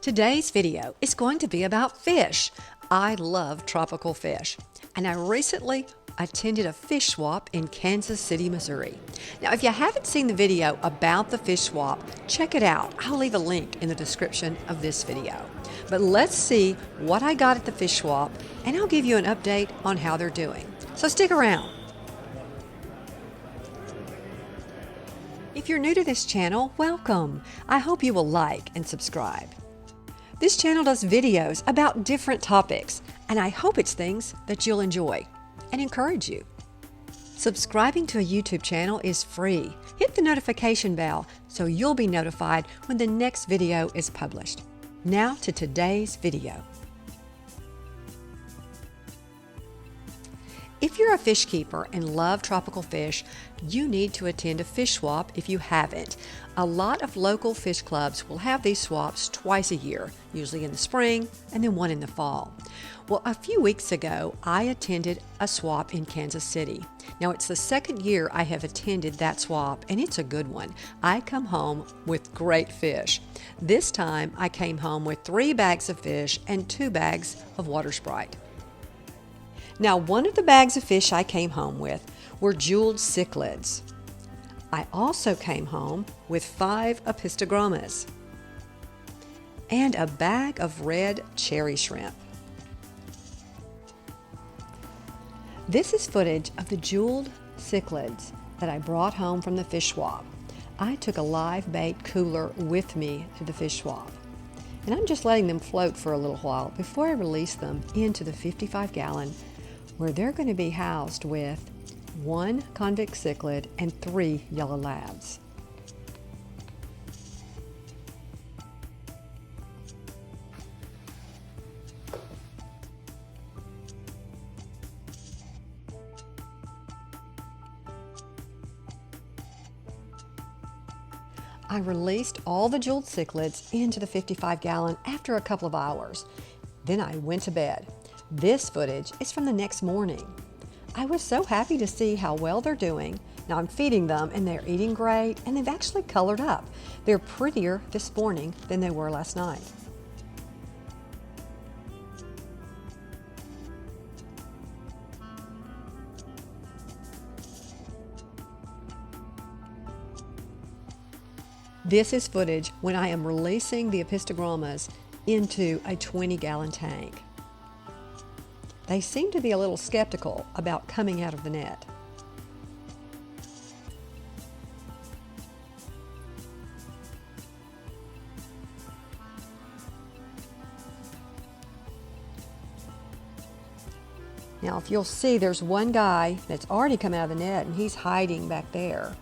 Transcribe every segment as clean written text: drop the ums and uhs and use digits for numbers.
Today's video is going to be about fish. I love tropical fish, and I recently attended a fish swap in Kansas City, Missouri. Now, if you haven't seen the video about the fish swap, check it out. I'll leave a link in the description of this video. But let's see what I got at the fish swap, and I'll give you an update on how they're doing. So stick around. If you're new to this channel, welcome. I hope you will like and subscribe. This channel does videos about different topics, and I hope it's things that you'll enjoy and encourage you. Subscribing to a YouTube channel is free. Hit the notification bell so you'll be notified when the next video is published. Now to today's video. If you're a fish keeper and love tropical fish, you need to attend a fish swap if you haven't. A lot of local fish clubs will have these swaps twice a year, usually in the spring and then one in the fall. Well, a few weeks ago, I attended a swap in Kansas City. Now, it's the second year I have attended that swap, and it's a good one. I come home with great fish. This time, I came home with 3 bags of fish and 2 bags of water Sprite. Now, one of the bags of fish I came home with were jeweled cichlids. I also came home with 5 Apistogrammas and a bag of red cherry shrimp. This is footage of the jeweled cichlids that I brought home from the fish swap. I took a live bait cooler with me to the fish swap, and I'm just letting them float for a little while before I release them into the 55-gallon where they're going to be housed with 1 convict cichlid and 3 yellow labs. I released all the jeweled cichlids into the 55-gallon after a couple of hours. Then I went to bed. This footage is from the next morning. I was so happy to see how well they're doing. Now I'm feeding them and they're eating great, and they've actually colored up. They're prettier this morning than they were last night. This is footage when I am releasing the Apistogrammas into a 20-gallon tank. They seem to be a little skeptical about coming out of the net. Now, if you'll see, there's one guy that's already come out of the net, and he's hiding back there.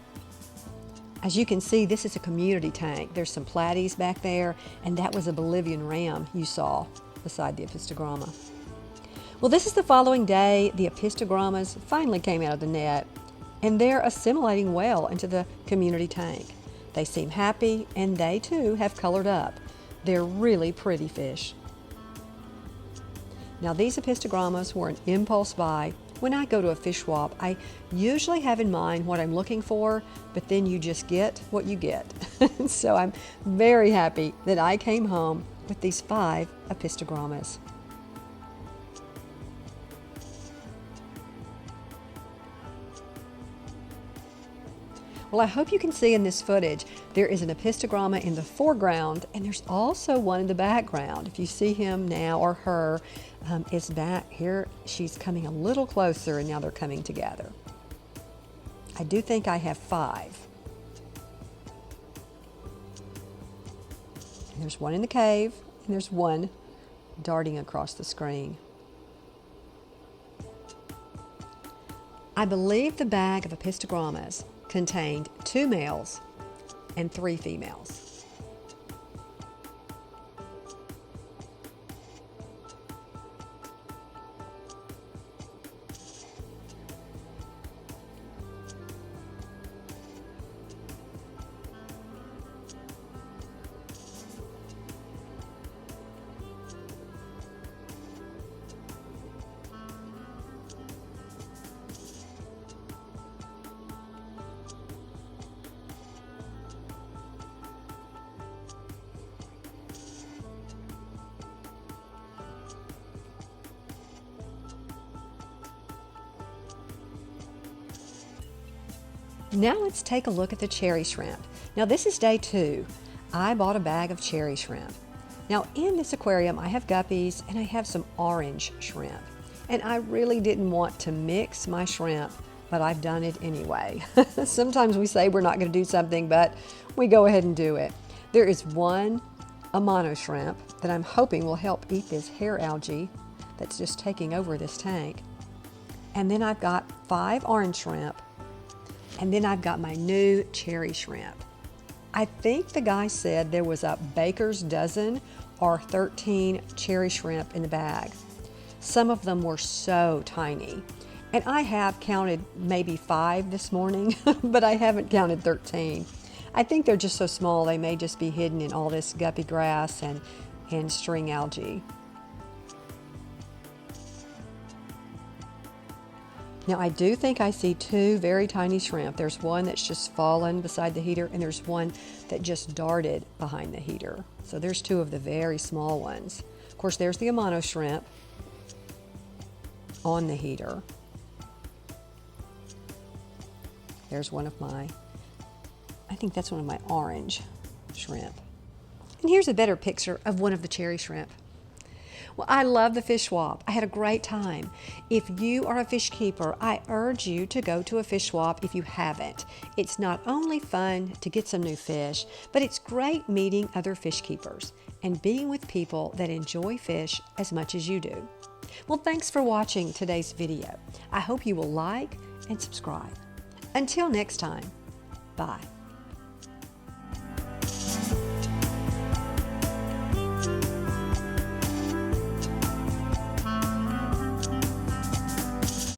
As you can see, this is a community tank. There's some platies back there, and that was a Bolivian ram you saw beside the Apistogramma. Well, this is the following day. The Apistogrammas finally came out of the net, and they're assimilating well into the community tank. They seem happy, and they too have colored up. They're really pretty fish. Now, these Apistogrammas were an impulse buy. When I go to a fish swap, I usually have in mind what I'm looking for, but then you just get what you get. So I'm very happy that I came home with these 5 Apistogrammas. Well, I hope you can see in this footage there is an Apistogramma in the foreground, and there's also one in the background. If you see him now, or her, is back here. She's coming a little closer, and now they're coming together. I do think I have 5. And there's one in the cave, and there's one darting across the screen. I believe the bag of Apistogrammas contained 2 males and 3 females. Now let's take a look at the cherry shrimp. Now this is day 2. I bought a bag of cherry shrimp. Now in this aquarium I have guppies and I have some orange shrimp. And I really didn't want to mix my shrimp, but I've done it anyway. Sometimes we say we're not going to do something, but we go ahead and do it. There is one amano shrimp that I'm hoping will help eat this hair algae that's just taking over this tank. And then I've got 5 orange shrimp. And then I've got my new cherry shrimp. I think the guy said there was a baker's dozen or 13 cherry shrimp in the bag. Some of them were so tiny. And I have counted maybe 5 this morning, but I haven't counted 13. I think they're just so small they may just be hidden in all this guppy grass and string algae. Now I do think I see 2 very tiny shrimp. There's one that's just fallen beside the heater and there's one that just darted behind the heater. So there's 2 of the very small ones. Of course there's the amano shrimp on the heater. There's one of my, I think that's one of my orange shrimp. And here's a better picture of one of the cherry shrimp. Well, I love the fish swap. I had a great time. If you are a fish keeper, I urge you to go to a fish swap if you haven't. It's not only fun to get some new fish, but it's great meeting other fish keepers and being with people that enjoy fish as much as you do. Well, thanks for watching today's video. I hope you will like and subscribe. Until next time, bye.